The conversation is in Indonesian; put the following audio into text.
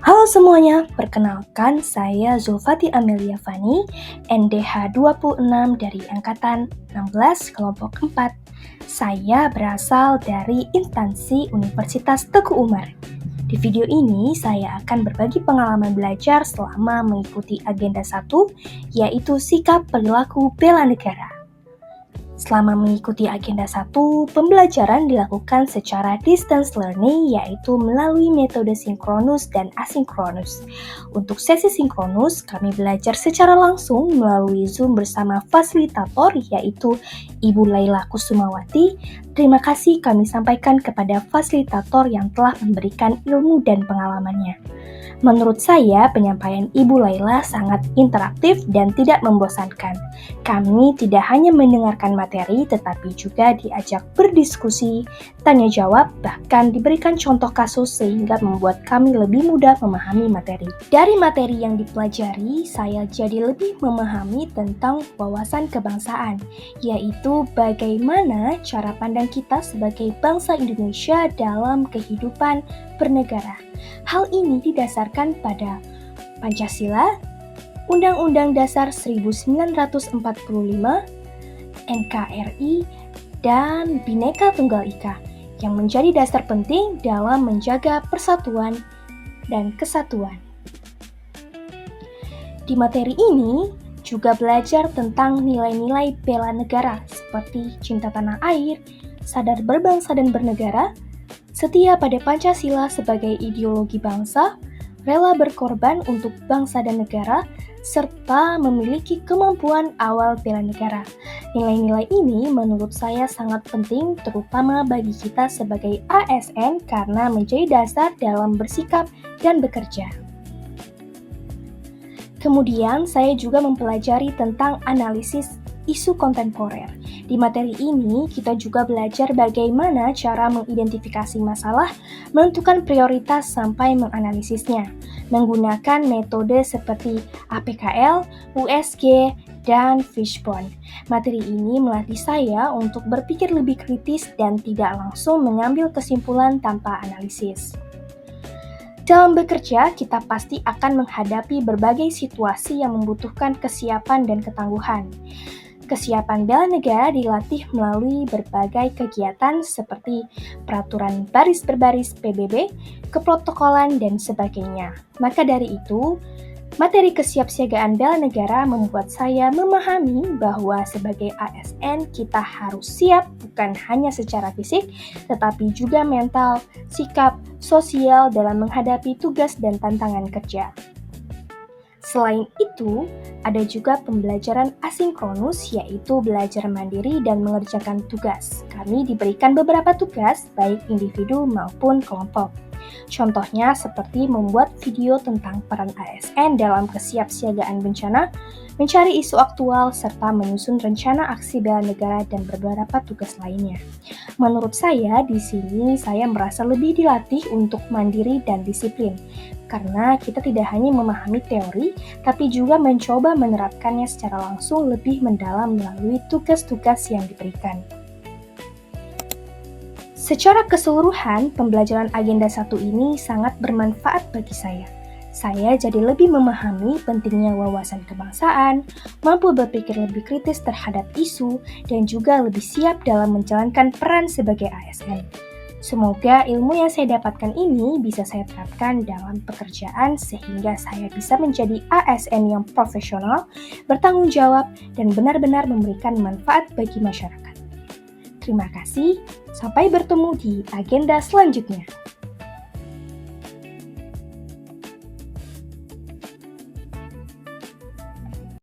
Halo semuanya, perkenalkan saya Zulfati Amelia Fani, NDH 26 dari Angkatan 16 Kelompok 4. Saya berasal dari instansi Universitas Teguh Umar. Di video ini, saya akan berbagi pengalaman belajar selama mengikuti agenda 1, yaitu sikap perilaku bela negara. Selama mengikuti agenda 1, pembelajaran dilakukan secara distance learning, yaitu melalui metode sinkronus dan asinkronus. Untuk sesi sinkronus, kami belajar secara langsung melalui Zoom bersama fasilitator, yaitu Ibu Laila Kusumawati. Terima kasih kami sampaikan kepada fasilitator yang telah memberikan ilmu dan pengalamannya. Menurut saya, penyampaian Ibu Laila sangat interaktif dan tidak membosankan. Kami tidak hanya mendengarkan materi, tetapi juga diajak berdiskusi, tanya jawab, bahkan diberikan contoh kasus sehingga membuat kami lebih mudah memahami materi. Dari materi yang dipelajari, saya jadi lebih memahami tentang wawasan kebangsaan, yaitu bagaimana cara pandang kita sebagai bangsa Indonesia dalam kehidupan bernegara. Hal ini didasarkan pada Pancasila, Undang-Undang Dasar 1945, NKRI, dan Bhinneka Tunggal Ika yang menjadi dasar penting dalam menjaga persatuan dan kesatuan. Di materi ini juga belajar tentang nilai-nilai bela negara seperti cinta tanah air, sadar berbangsa dan bernegara, setia pada Pancasila sebagai ideologi bangsa, rela berkorban untuk bangsa dan negara, serta memiliki kemampuan awal bela negara. Nilai-nilai ini menurut saya sangat penting terutama bagi kita sebagai ASN karena menjadi dasar dalam bersikap dan bekerja. Kemudian saya juga mempelajari tentang analisis isu kontemporer. Di materi ini, kita juga belajar bagaimana cara mengidentifikasi masalah, menentukan prioritas sampai menganalisisnya, menggunakan metode seperti APKL, USG, dan Fishbone. Materi ini melatih saya untuk berpikir lebih kritis dan tidak langsung mengambil kesimpulan tanpa analisis. Dalam bekerja, kita pasti akan menghadapi berbagai situasi yang membutuhkan kesiapan dan ketangguhan. Kesiapan bela negara dilatih melalui berbagai kegiatan seperti peraturan baris berbaris PBB, keprotokolan, dan sebagainya. Maka dari itu, materi kesiapsiagaan bela negara membuat saya memahami bahwa sebagai ASN kita harus siap bukan hanya secara fisik, tetapi juga mental, sikap, sosial dalam menghadapi tugas dan tantangan kerja. Selain itu, ada juga pembelajaran asinkronus, yaitu belajar mandiri dan mengerjakan tugas. Kami diberikan beberapa tugas, baik individu maupun kelompok. Contohnya seperti membuat video tentang peran ASN dalam kesiapsiagaan bencana, mencari isu aktual, serta menyusun rencana aksi bela negara dan beberapa tugas lainnya. Menurut saya, di sini saya merasa lebih dilatih untuk mandiri dan disiplin, karena kita tidak hanya memahami teori, tapi juga mencoba menerapkannya secara langsung lebih mendalam melalui tugas-tugas yang diberikan. Secara keseluruhan, pembelajaran agenda 1 ini sangat bermanfaat bagi saya. Saya jadi lebih memahami pentingnya wawasan kebangsaan, mampu berpikir lebih kritis terhadap isu, dan juga lebih siap dalam menjalankan peran sebagai ASN. Semoga ilmu yang saya dapatkan ini bisa saya terapkan dalam pekerjaan sehingga saya bisa menjadi ASN yang profesional, bertanggung jawab, dan benar-benar memberikan manfaat bagi masyarakat. Terima kasih, sampai bertemu di agenda selanjutnya.